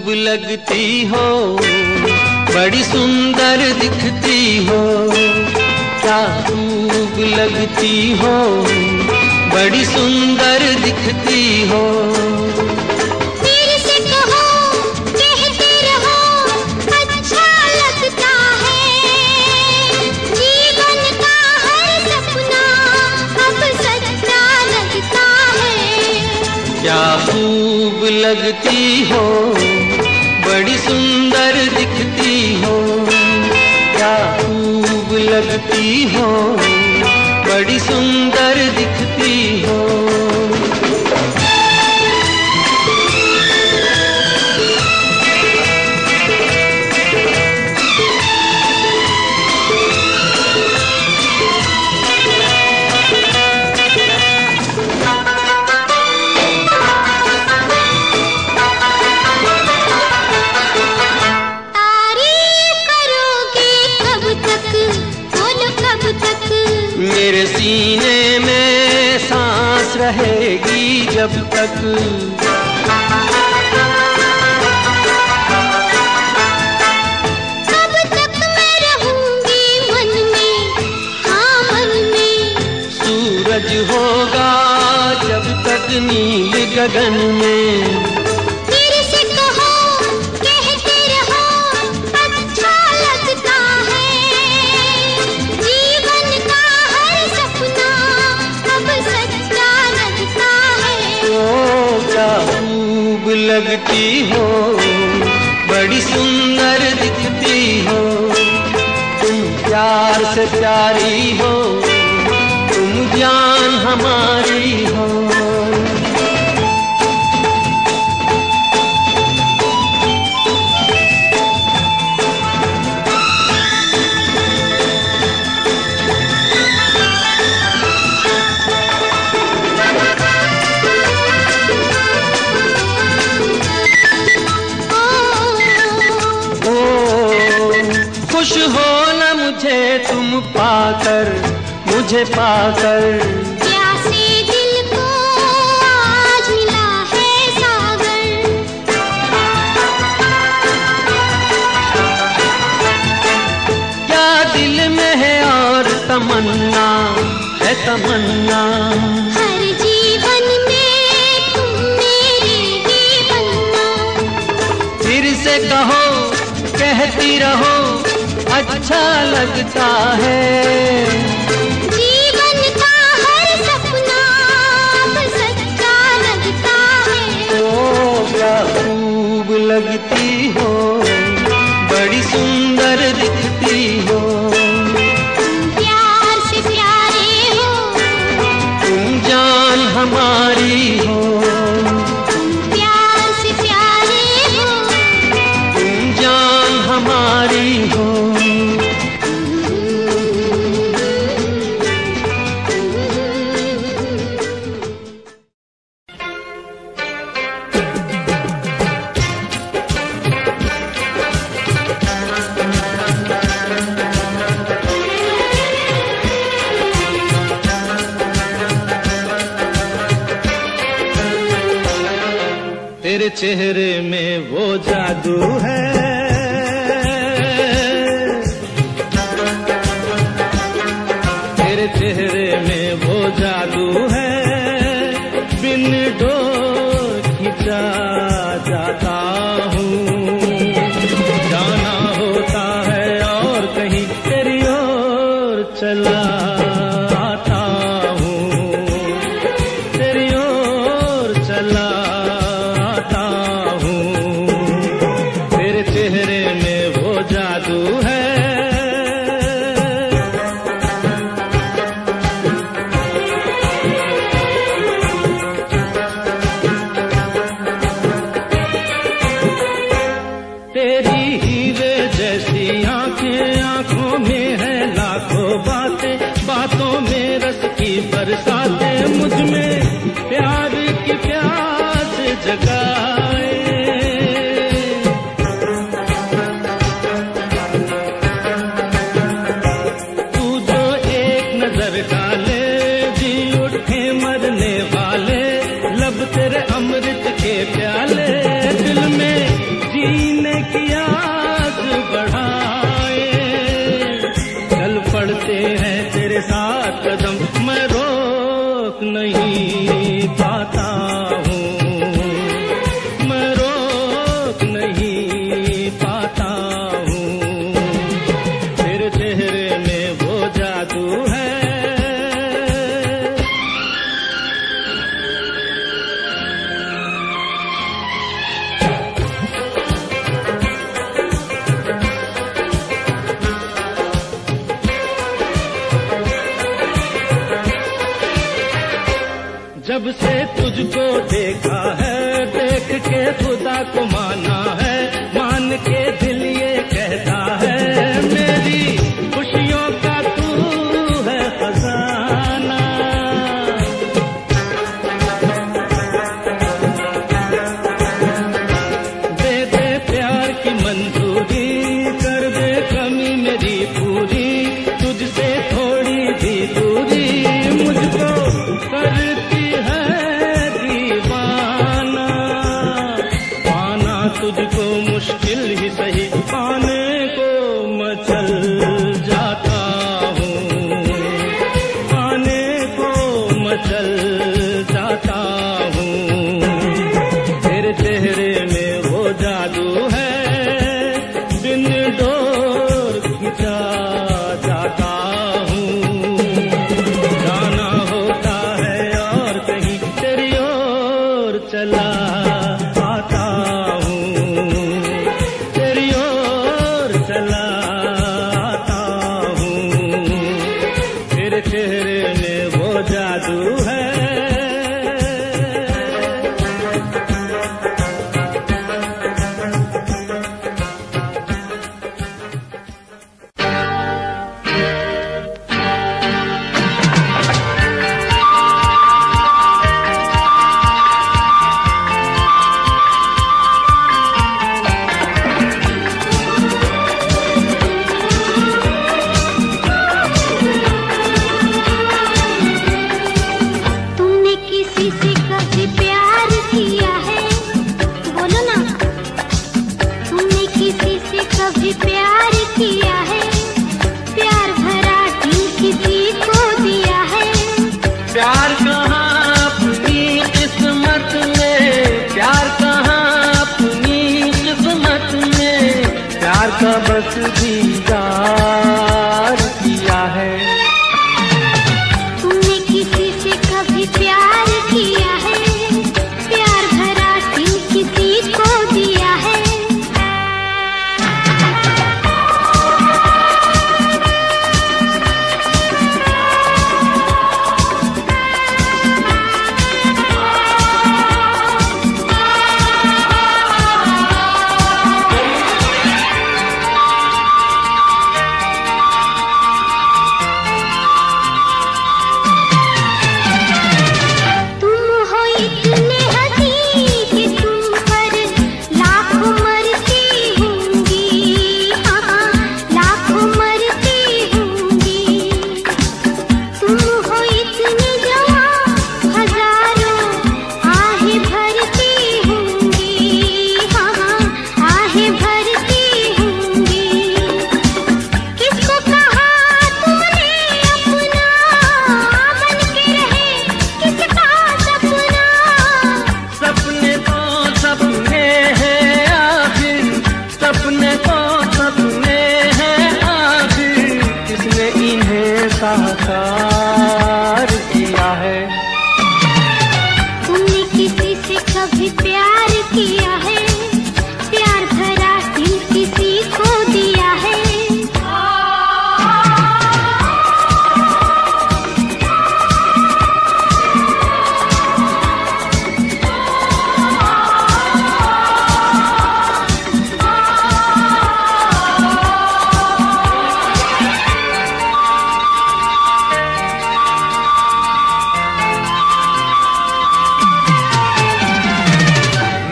लगती हो, बड़ी सुंदर दिखती हो, क्या खूब लगती हो, बड़ी सुंदर दिखती हो। फिर से कहो, कहते रहो, अच्छा लगता है, जीवन का हर सपना अब सच्चा लगता है। क्या खूब लगती हो, बड़ी सुंदर दिखती हो, क्या खूब लगती हो, बड़ी सुंदर दिखती हो। मेरे सीने में सांस रहेगी जब तक, तब तक मैं रहूंगी मन में, हाँ मन में। सूरज होगा जब तक नील गगन में। लगती हो, बड़ी सुंदर दिखती हो, तुम प्यार से प्यारी हो, तुम जान हमारी हो। खुश हो न मुझे तुम पाकर, मुझे पाकर, प्यासे दिल को आज मिला है सागर। क्या दिल में है और तमन्ना है तमन्ना, हर जीवन में तुम मेरे ही बनना। फिर से कहो, कहती रहो, अच्छा लगता है, जीवन का हर सपना अब सच्चा लगता है। ओ क्या खूब लगती हो, बड़ी सुंदर दिखती हो, तुम प्यार से प्यारे हो, तुम जान हमारी हो, तुम प्यार से प्यारे हो, तुम जान हमारी हो। तेरे चेहरे में वो जादू है, तेरे चेहरे में वो जादू है, बिन डोर खिंचा जाता हूँ, जाना होता है और कहीं तेरी ओर चला आता हूँ, तेरी ओर चला आता हूँ, तेरे चेहरे में वो जादू है। जब से तुझको देखा है, देख के खुदा को माना है, मान के दिल ये कहता है मेरी खुशियों का तू है खजाना। दे दे प्यार की मंजूरी, कर दे कमी मेरी पूरी, तुझसे थोड़ी भी दूरी मुझको करती है दीवाना। पाना तुझको मुश्किल ही सही, पाने को मचल जाता हूँ, पाने को मचल जाता हूँ। तेरे चेहरे में वो जादू है, बिन डोर खिंचा जाता हूँ। जाना होता है और कहीं तेरी ओर चला आता हूँ, तेरी ओर चला आता हूँ। तेरे चेहरे में वो जादू है। तुमने किसी से कभी प्यार किया है? बोलो ना। तुमने किसी से कभी प्यार किया है? प्यार भरा दिल किसी को दिया है? प्यार कहाँ अपनी किस्मत में, प्यार कहाँ अपनी किस्मत में, प्यार का बस दीदार किया है। तुमने किसी से कभी प्यार किया है? प्यार भरा दिल किसी को दिया है? तुम हो इतने हसी कि तुम पर लाखों मरती होंगी, हाँ लाखों मरती होंगी। तुम हो इतने जवां, हजारों आहें भरती होंगी, हाँ आहें भरती होंगी। किसको कहा तुमने अपना, बन के रहे किसका सपना? सपने तो सपने हैं आखिर, सपने तो सपने हैं आखिर, किसने इन्हें साकार किया है। तुमने किसी से कभी प्यार किया है? प्यार भरा दिल किसी को दिया है?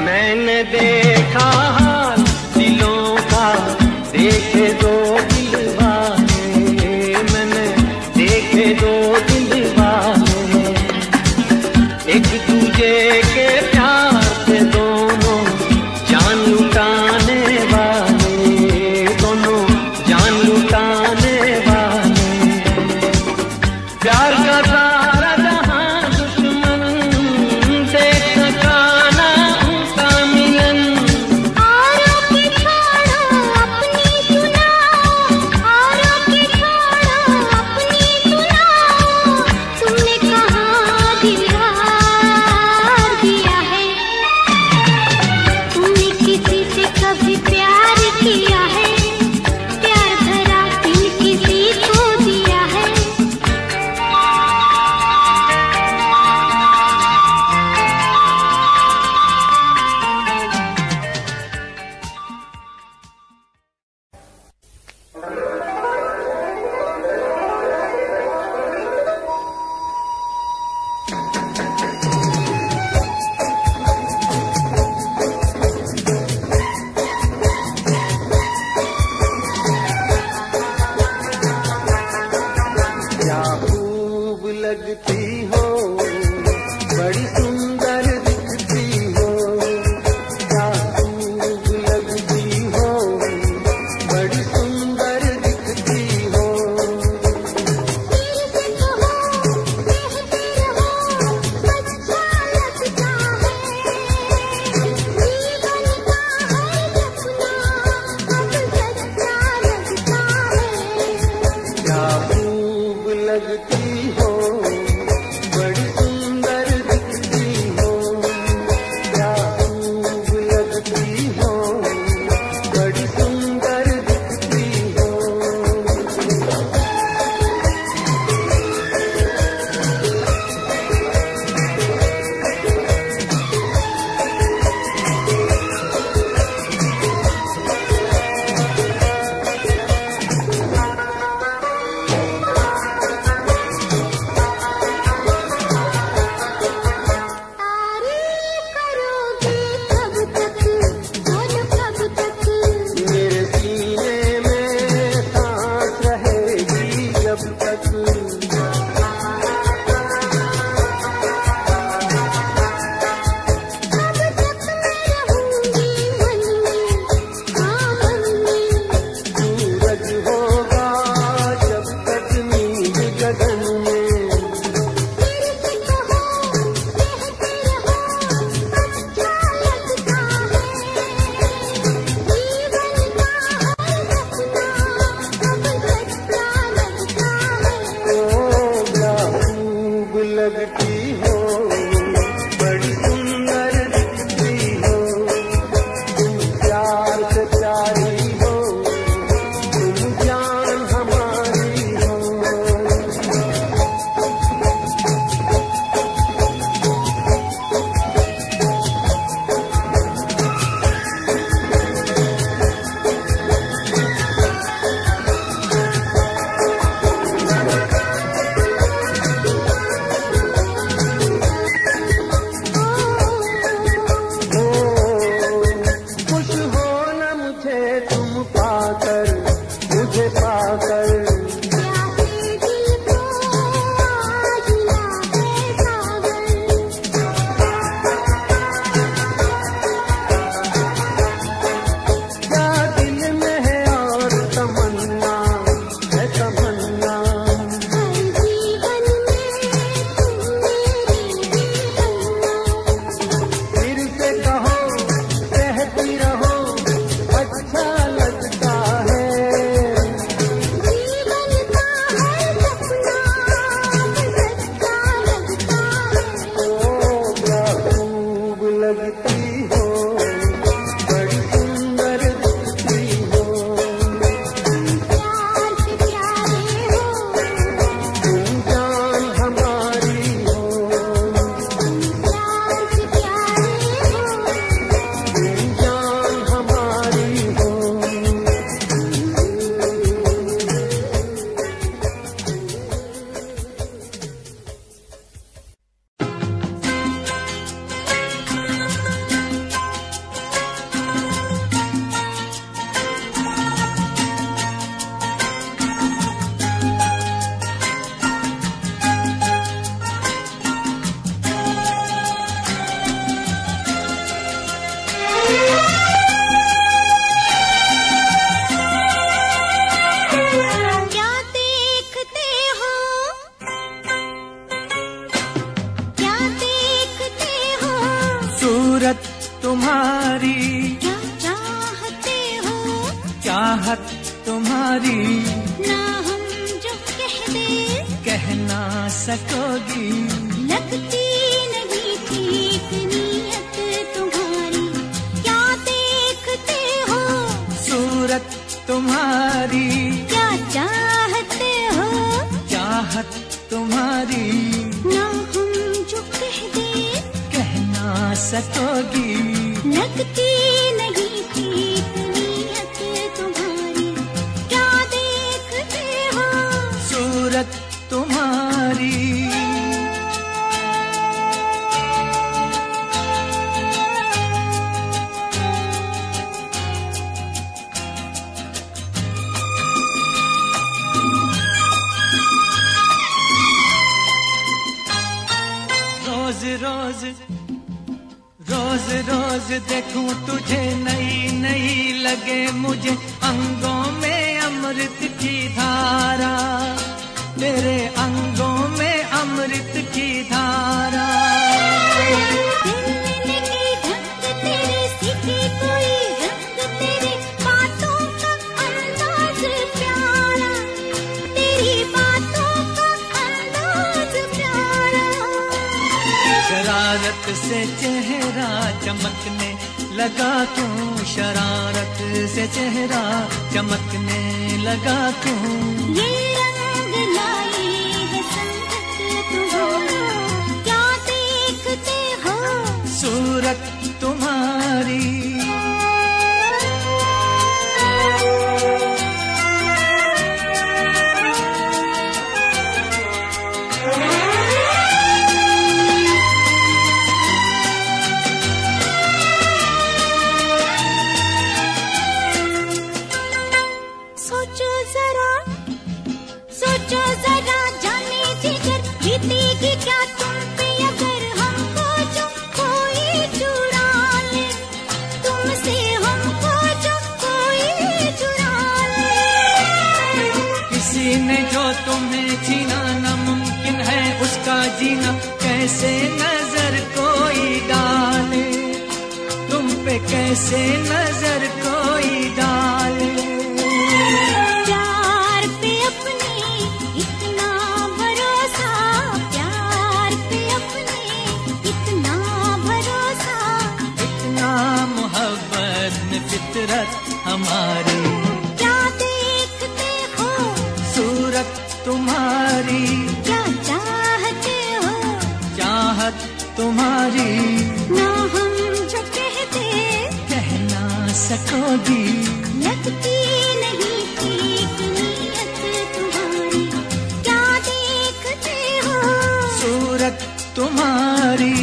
मैंने देखा हाल दिलों का, देखे दो दिल वाले, मैंने देखे दो दिल वाले, एक दूजे के प्यार से दोनों जान लुटाने वाले, दोनों जान लुटाने वाले। प्यार का सारा जहां दुश्मन देख सका ना उनका मिलन। औरों की छोड़ो अपनी सुनाओ, औरों की छोड़ो अपनी सुनाओ। तुमने कहाँ दिलदार दिया है? सूरत तुम्हारी क्या चाहते हो, चाहत तुम्हारी ना हम जो कह दे कह ना सकोगी। लगती नहीं ठीक नीयत तुम्हारी, क्या देखते हो, सूरत तुम्हारी क्या चाहते हो, चाहत तुम्हारी ना हम जो कह दे कह ना सकोगी। लगती नहीं ठीक नीयत तुम्हारी, क्या देखते हो, सूरत तुम्हारी रोज रोज रोज रोज देखूं तुझे नई नई लगे मुझे अंगों में अमृत की धारा, तेरे अंगों में अमृत की धारा। दिल की ढंग तेरे सीखे कोई रंग, तेरे बातों का अंदाज प्यारा, तेरी बातों का अंदाज प्यारा। शरारत से चेहरा चमकने लगा क्यों, शरारत से चेहरा चमकने लगा क्यों। ये रंग लाई है संगत तुम्हारी, क्या देखते हो, सूरत तुम्हारी सोचो जरा, सोचो जरा जाने जिगर, बीतेगी क्या तुम पे अगर हमको जो कोई चुरा ले, तुमसे हमको जो कोई चुरा ले। किसी ने जो तुम्हें छीना नामुमकिन है उसका जीना, कैसे नजर कोई डाले, तुम पे कैसे नजर कोई डाले। प्यार पे अपने इतना भरोसा, प्यार पे अपने इतना भरोसा, इतना मोहब्बत में फितरत हमारी। क्या देखते हो, सूरत तुम्हारी क्या चाहते हो, चाहत तुम्हारी ना हम जो कहते कह ना सकोगी। लगती नहीं ठीक नीयत तुम्हारी, क्या देखते हो, सूरत तुम्हारी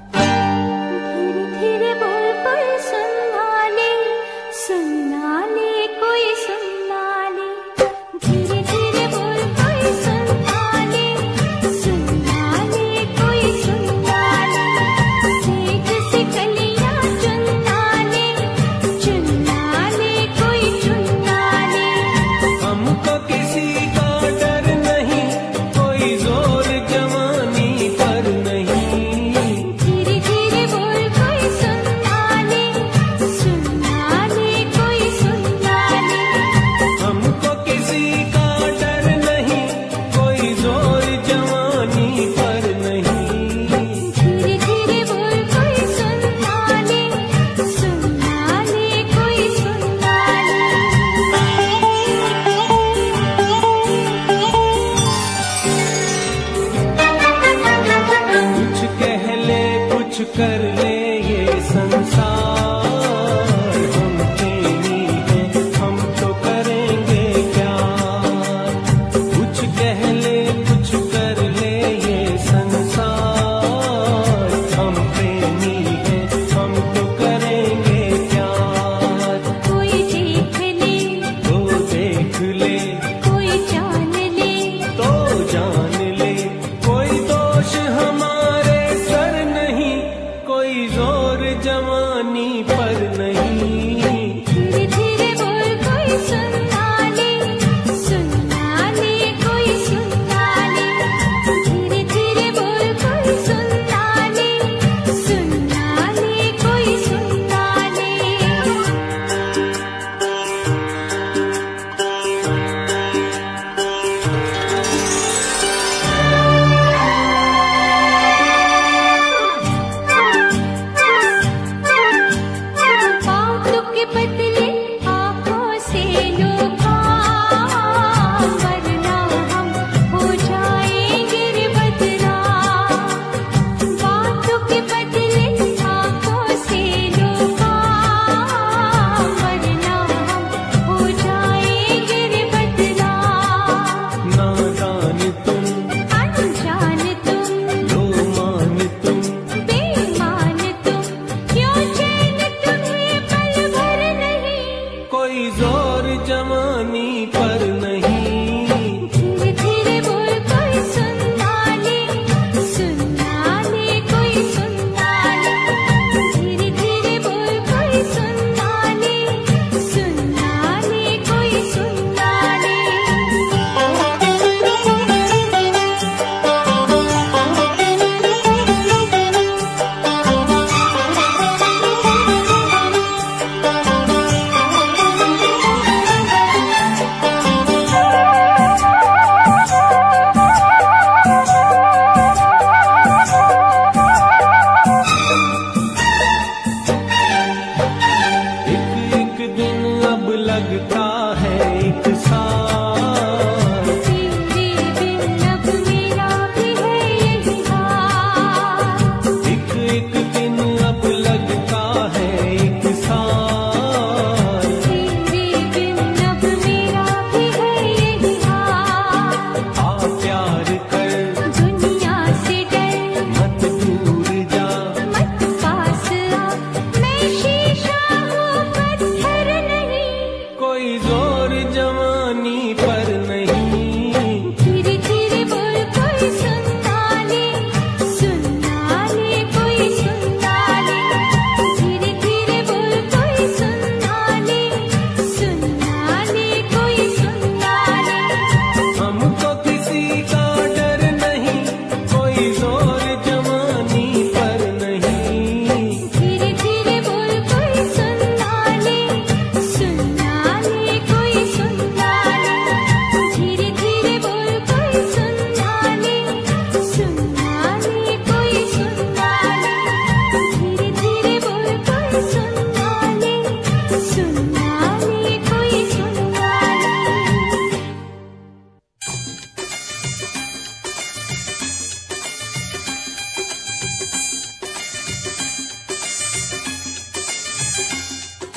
धीरे धीरे बोल पर सुना ले, सुना ले कोई सुना ले।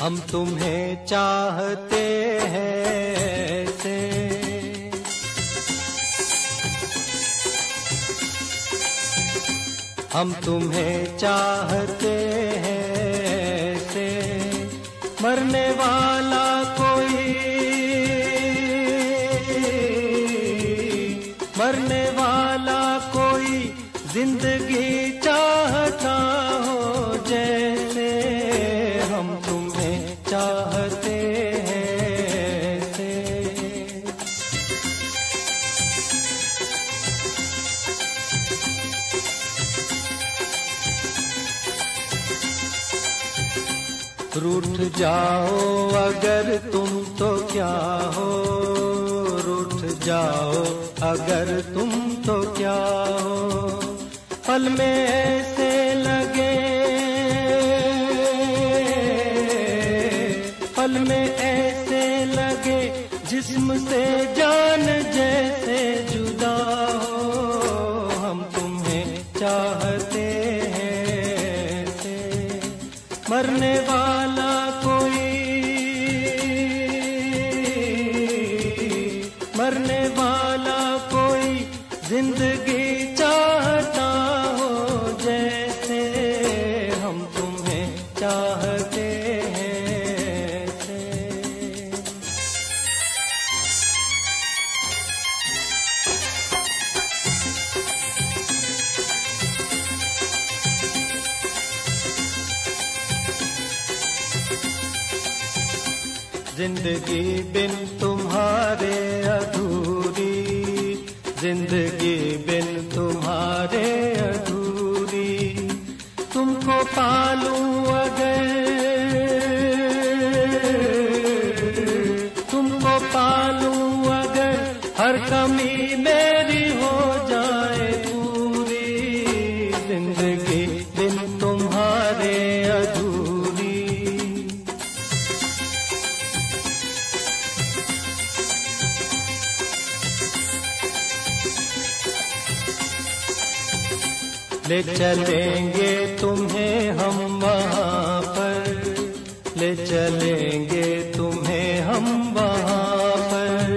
हम तुम्हें चाहते हैं ऐसे। हम तुम्हें चाहते हैं ऐसे, मरने वाला कोई, मरने वाला कोई जिंदगी चाहता हो जैसे। हम तुम्हें चाहते हैं ऐसे। रूठ जाओ अगर तुम तो क्या हो, रूठ जाओ अगर तुम तो क्या हो। पल में ऐसे लगे, पल में ऐसे लगे जिस्म से जान जैसे जुदा हो। हम तुम्हें चाहते हैं ऐसे, मरने वाला कोई, मरने वाला कोई जिंदगी चाहता हो जैसे। हम तुम्हें चाहते हैं ऐसे। जिंदगी बिन तुम्हारे अधूरी, जिंदगी बिन तुम्हारे अधूरी। तुमको पालूं अगर, तुमको पालूं अगर हर कमी मेरी हो जाए पूरी। जिंदगी बिन तुम्हारे अधूरी। ले चलेंगे तुम्हें हम वहाँ पर, ले चलेंगे तुम्हें हम वहाँ पर।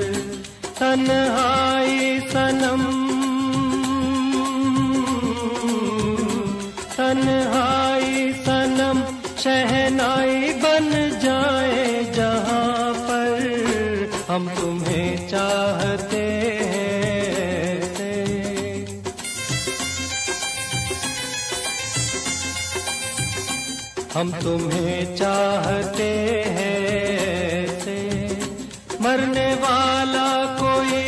तन्हाई सनम, तन्हाई सनम शहनाई बन जाए जहाँ पर। हम तुम्हें चाहते हैं ऐसे। हम तुम्हें चाहते हैं ऐसे, मरने वाला कोई,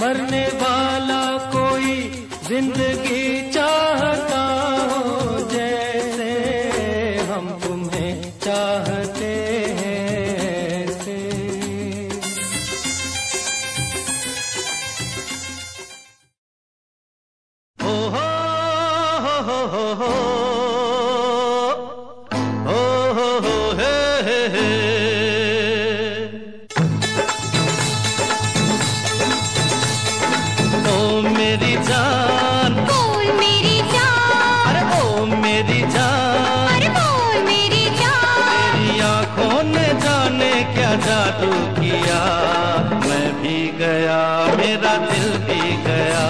मरने वाला कोई जिंदगी चाहता हो जैसे। हम तुम्हें चाहते हैं ऐसे। ओ हो मेरी जान, बोल मेरी जान, अरे ओ मेरी जान, अरे बोल मेरी जान। तेरी आंखों ने जाने क्या जादू किया। मैं भी गया, मेरा दिल भी गया।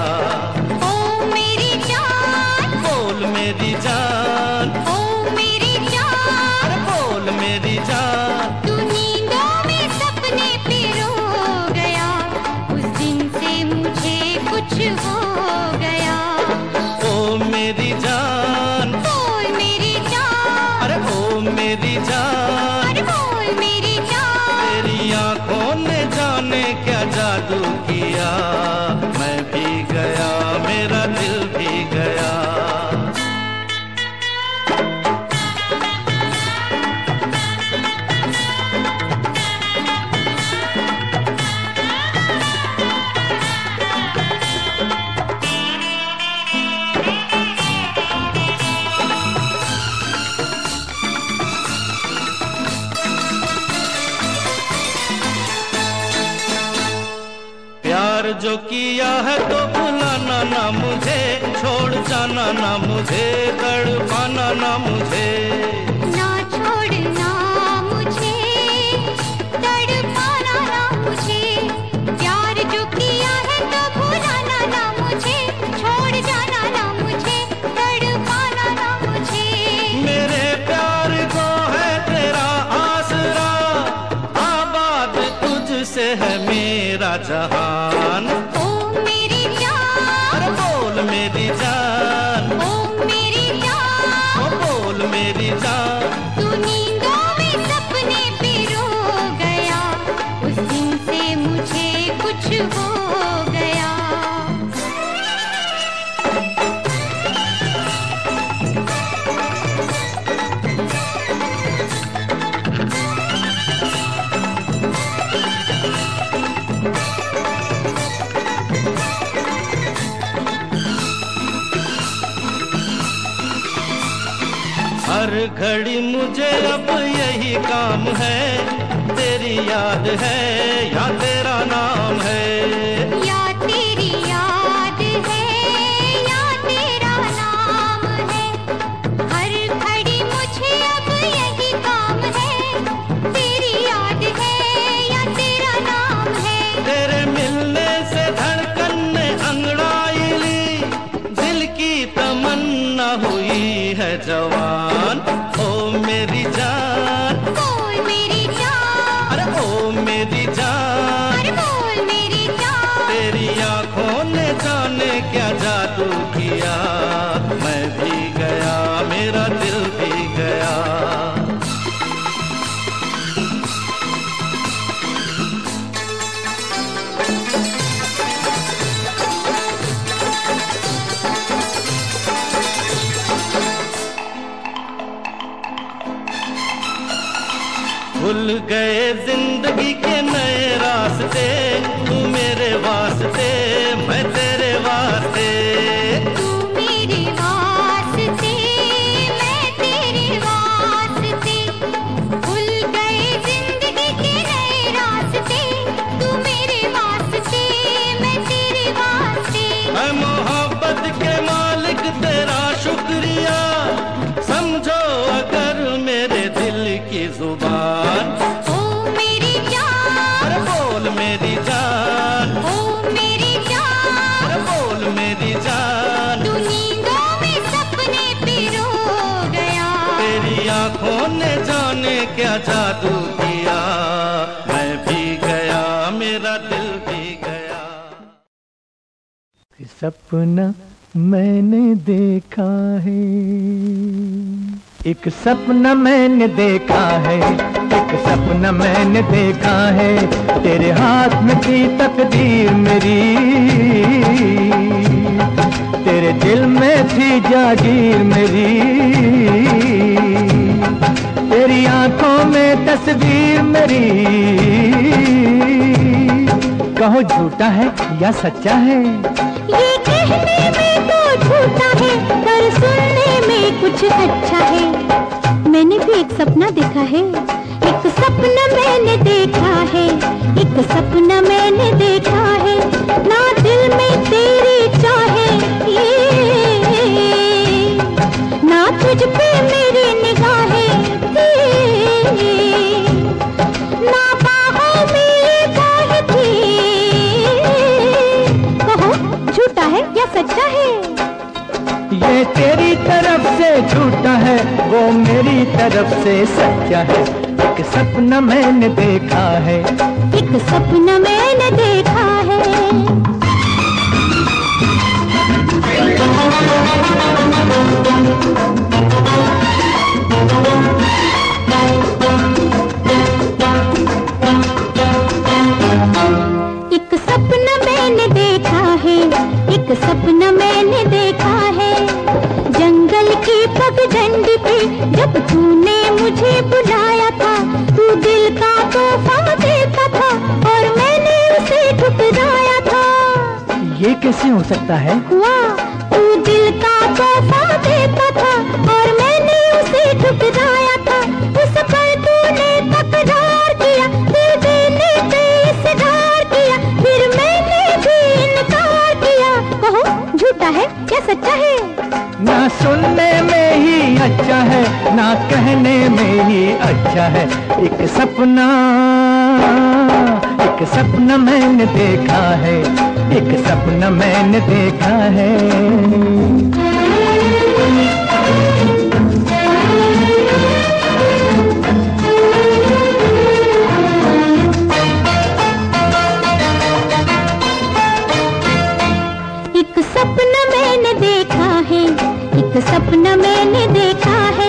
ओ मेरी जान, बोल मेरी जान, ओ मेरी जान। अरे बोल मेरी जान। तू नींदों में सपने पिरो गया, उस दिन से मुझे कुछ हो गया। ओ मेरी जान, बोल मेरी जान, अरे ओ मेरी जान। अरे बोल मेरी जान। तेरी आंखों ने जाने क्या जादू किया। जो किया है तो भुलाना ना मुझे, छोड़ जाना ना मुझे, तड़पाना ना मुझे। ना छोड़ना मुझे, तड़पाना ना मुझे, प्यार जो किया है तो भुलाना ना मुझे, छोड़ जाना ना मुझे, तड़पाना ना मुझे। मेरे प्यार को है तेरा आसरा, आबाद तुझसे है मेरा जहान। ओ मेरी जान, अरे बोल मेरी जान, ओ मेरी जान, ओ बोल मेरी जान। तू नींदों में सपने पिरो गया, उस दिन से मुझे कुछ हो गया। हर घड़ी मुझे अब यही काम है, तेरी याद है या तेरा नाम है। या तेरी याद है या तेरा नाम है, हर घड़ी मुझे अब यही काम है, तेरी याद है या तेरा नाम है। तेरे मिलने से धड़कन ने अंगड़ाई ली, दिल की तमन्ना हुई है जवान। ओ मेरी जान, बोल मेरी जान, अरे ओ मेरी जान। अरे बोल मेरी जान, तेरी आंखों ने जाने क्या जादू किया, मैं भी गया मेरा दिल भी गया। खुल गए जिंदगी के नए रास्ते, तू मेरे वास्ते मैं तेरे वास्ते। तू मेरे वास्ते मैं तेरे वास्ते, खुल गए जिंदगी के नए रास्ते, तू मेरे वास्ते मैं तेरे वास्ते। मैं मोहब्बत के मालिक तेरा शुक्रिया, समझो अगर मेरे दिल की जुबान। ओ मेरी जान, अरे बोल मेरी जान, ओ मेरी जान, अरे बोल मेरी जान। तू नींदों में सपने पिरो गया, तेरी आंखों ने जाने क्या जादू किया, मैं भी गया मेरा दिल भी गया। सपना मैंने देखा है, एक सपना मैंने देखा है, एक सपना मैंने देखा है, तेरे हाथ में थी तकदीर मेरी, तेरे दिल में थी जागीर मेरी, तेरी आंखों में तस्वीर मेरी। कहो झूठा है या सच्चा है? ये कहने में तो झूठा है, पर सुनने में कुछ अच्छा है। मैंने भी एक सपना देखा है, एक सपना मैंने देखा है, एक सपना मैंने देखा है, ना दिल में तेरी चाहे, ना तुझ पे मेरी निगाहें, ना बाहों में ये बाहें थी। कहो झूठा है या सच्चा है? ये तेरी तरफ से झूठा है, वो मेरी तरफ से सच्चा है, एक सपना मैंने देखा है, एक सपना मैंने देखा है। एक सपना मैंने देखा है, एक सपना मैंने देखा है, जंगल की पगडंडी पे जब तूने मुझे बुलाया था, तू दिल का तोहफा देता था और मैंने उसे ठुकराया था। ये कैसे हो सकता है? हुआ, तू दिल का तोहफा देता था और मैंने उसे ठुकराया था, उस पर तूने तकरार किया, दिल देने पे इसरार किया, फिर मैंने भी है, ना कहने में ही अच्छा है। एक सपना मैंने देखा है, एक सपना मैंने देखा है। एक सपना मैंने देखा है, एक सपना मैंने देखा है।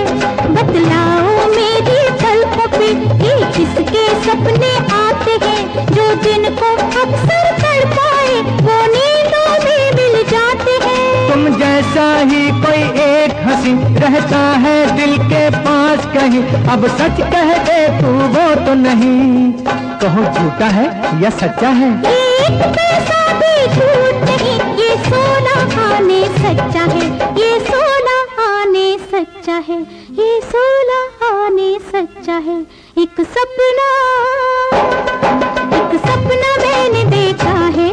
बतलाओ मेरी पलकों पे ये किसके सपने आते हैं, जो दिन को अक्सर तड़पाए वो नींदों में मिल जाते हैं। तुम जैसा ही कोई एक हंसी रहता है दिल के पास कहीं, अब सच कह दे तू वो तो नहीं, कहो झूठा है या सच्चा है। एक पैसा भी झूठ नहीं, ये सोना आने सच्चा है, ये सोना आने सच्चा है, ये सोना आने सच्चा है। एक सपना मैंने देखा है,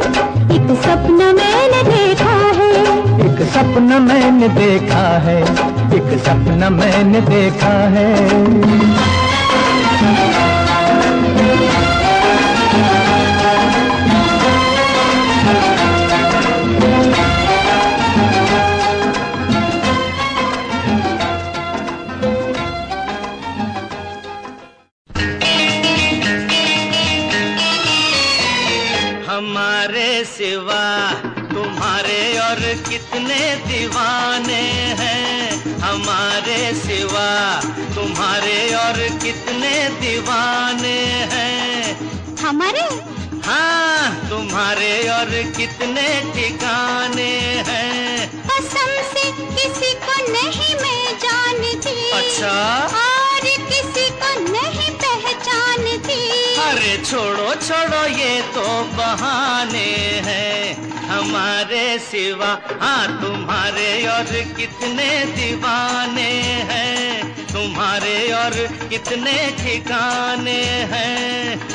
एक सपना मैंने देखा है। एक सपना मैंने देखा है, एक सपना मैंने देखा है। हमारे सिवा तुम्हारे और कितने दीवाने हैं, हमारे सिवा तुम्हारे और कितने दीवाने हैं। हमारे? हाँ, तुम्हारे और कितने ठिकाने हैं। कसम से किसी को नहीं मैं जानती। अच्छा? और किसी को नहीं पहचानती। अरे छोड़ो छोड़ो ये तो बहाने हैं, हमारे सिवा हाँ तुम्हारे और कितने दीवाने हैं, तुम्हारे और कितने ठिकाने हैं।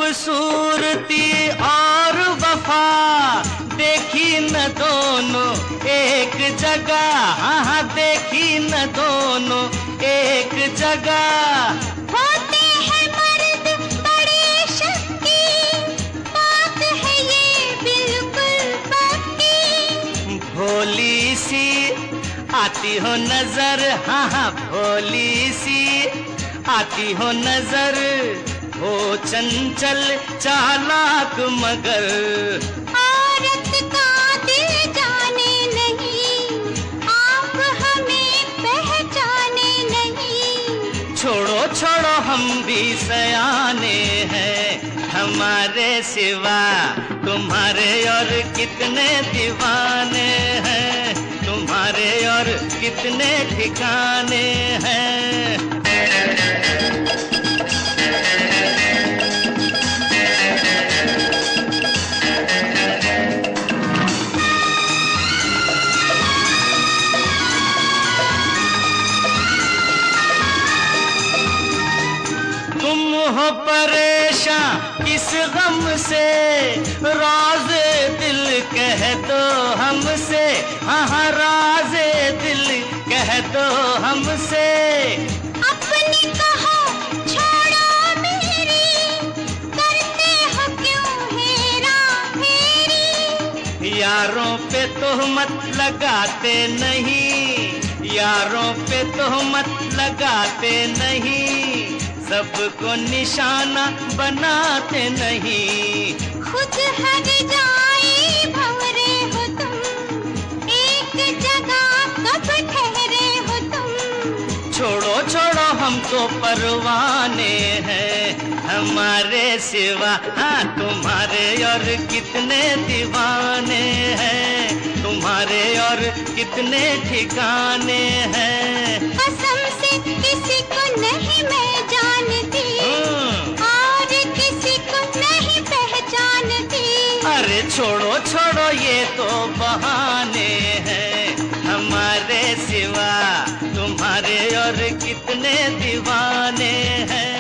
खूबसूरती और वफा देखी न दोनों एक जगह, हाँ देखी न दोनों एक जगह। होते हैं मर्द बड़े शक्की, बात है ये बिल्कुल पक्की। भोली सी आती हो नजर, हाँ भोली सी आती हो नजर, हो चंचल चालाक मगर। औरत का दिल जाने नहीं, आप हमें पहचाने नहीं। छोड़ो छोड़ो हम भी सयाने हैं, हमारे सिवा तुम्हारे और कितने दीवाने हैं, तुम्हारे और कितने ठिकाने हैं। हो परेशान किस गम से, राज़े दिल कह दो हमसे, हाँ राज़े दिल कह दो हमसे। अपनी कहो छोड़ो मेरी, करते हो क्यों हेरा फेरी। यारों पे तोहमत लगाते नहीं, यारों पे तोहमत लगाते नहीं, सबको निशाना बनाते नहीं। खुद हर जाए भंवरे हो तुम, एक जगह कब ठहरे हो तुम। छोड़ो छोड़ो हम तो परवाने हैं, हमारे सिवा हाँ तुम्हारे और कितने दीवाने हैं, तुम्हारे और कितने ठिकाने हैं। कसम से किसी को नहीं मैं जानती, और किसी को नहीं पहचानती। छोड़ो छोड़ो ये तो बहाने हैं, हमारे सिवा तुम्हारे और कितने दीवाने हैं।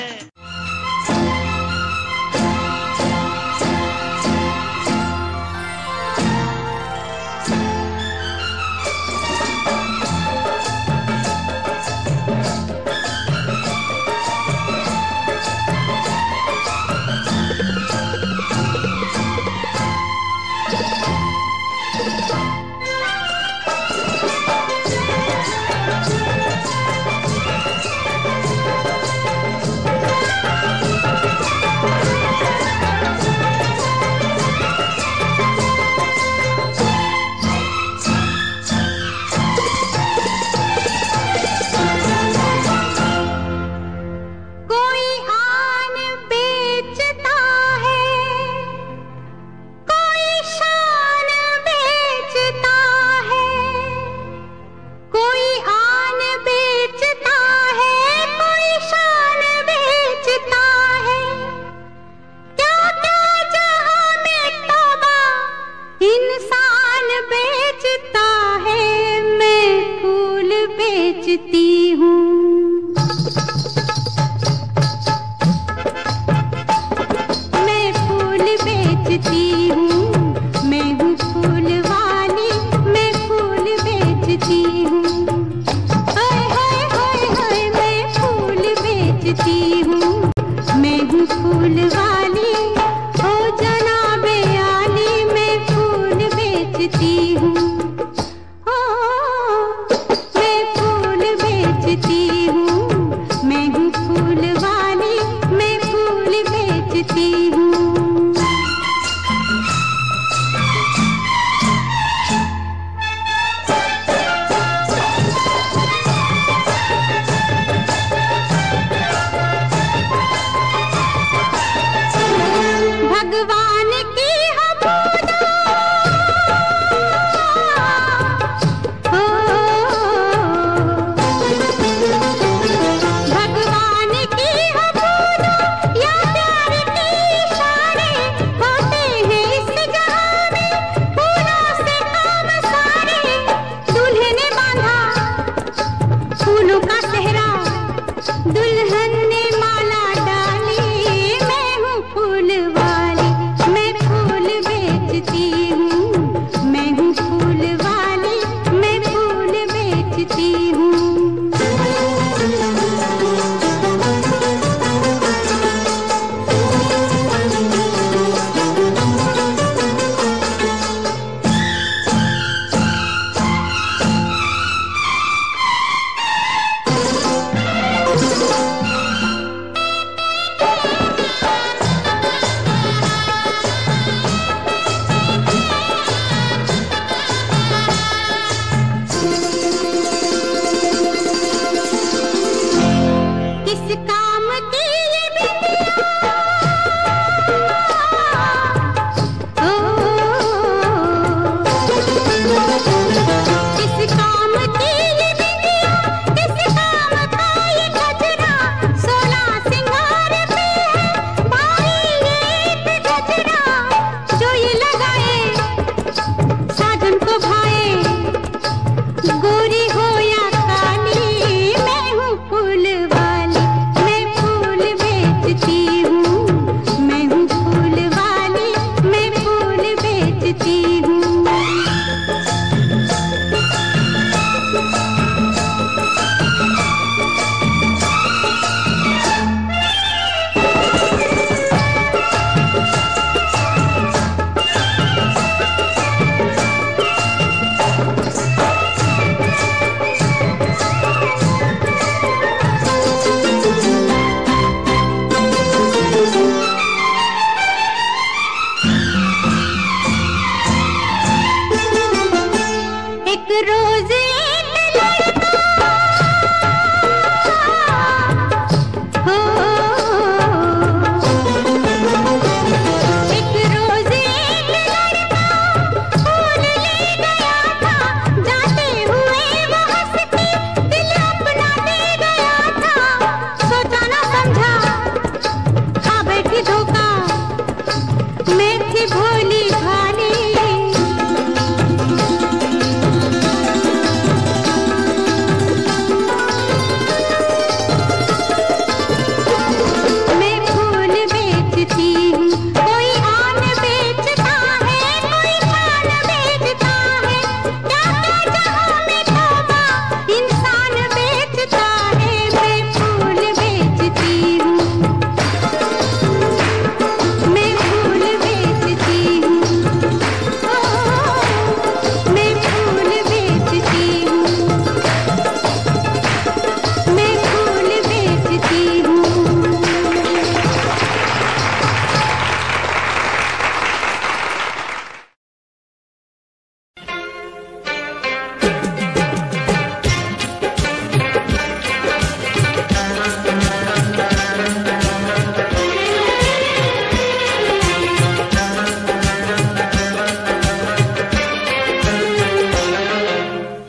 मैं थी भोली भाली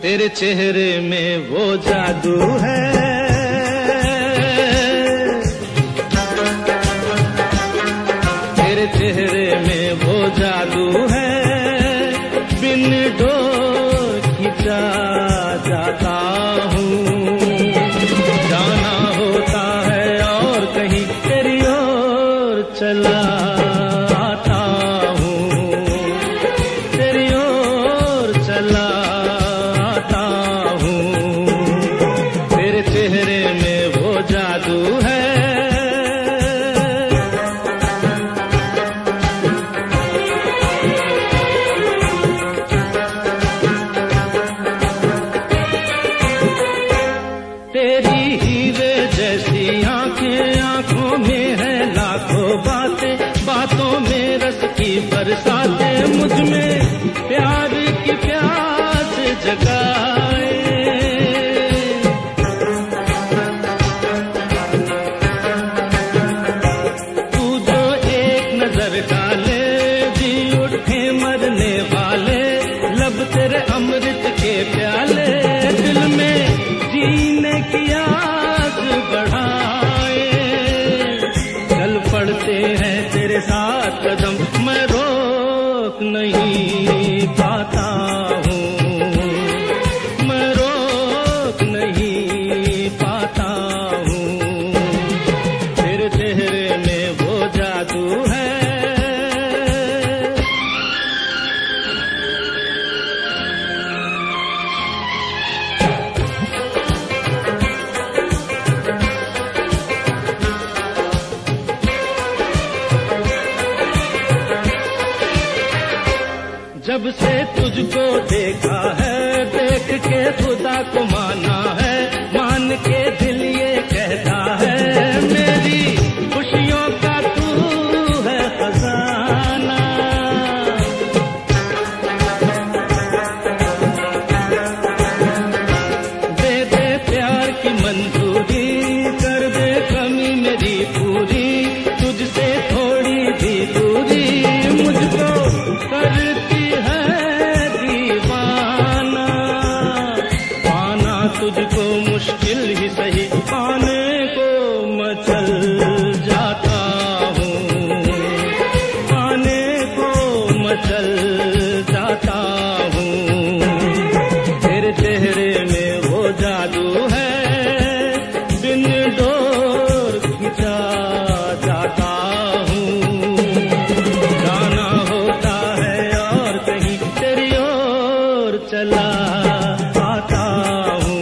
तेरे चेहरे में वो जादू है, तेरे चेहरे में वो जादू है, बिन डोर खिंचा जाता हूँ, जाना होता है और कहीं तेरी ओर चला आता हूँ, तेरी ओर चला आता हूँ, तेरे चेहरे में वो जादू है। तेरी हीरे जैसी आंखें, आंखों में है लाखों बातें, बातों में रस की बरसातें, मुझ में प्यार की प्यास जगाए। तू जो एक नजर डाले जी उठे मरने वाले, लब तेरे अमृत के प्याले, दिल में जीने की आस बढ़ाए। चल पड़ते हैं तेरे साथ कदम, मैं रोक नहीं पाता हूँ, मैं रोक नहीं पाता हूँ, तेरे चेहरे में वो जादू है। जब से तुझको देखा है, देख के खुदा को माना है, मान के दिल ये कहता है, मेरी खुशियों का तू है खजाना। दे दे प्यार की मंजूरी, कर दे कमी मेरी पूरी, तुझसे थोड़ी भी दूरी मुझको करती तुझको मुश्किल ही सही, पाने को मचल जाता हूँ, पाने को मचल जाता हूँ, तेरे चेहरे में वो जादू है, बिन डोर खिंचा जाता हूँ, जाना होता है और कहीं तेरी ओर चला आता हूँ,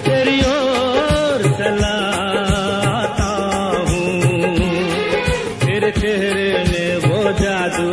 तेरी ओर चला आता हूँ, तेरे चेहरे में वो जादू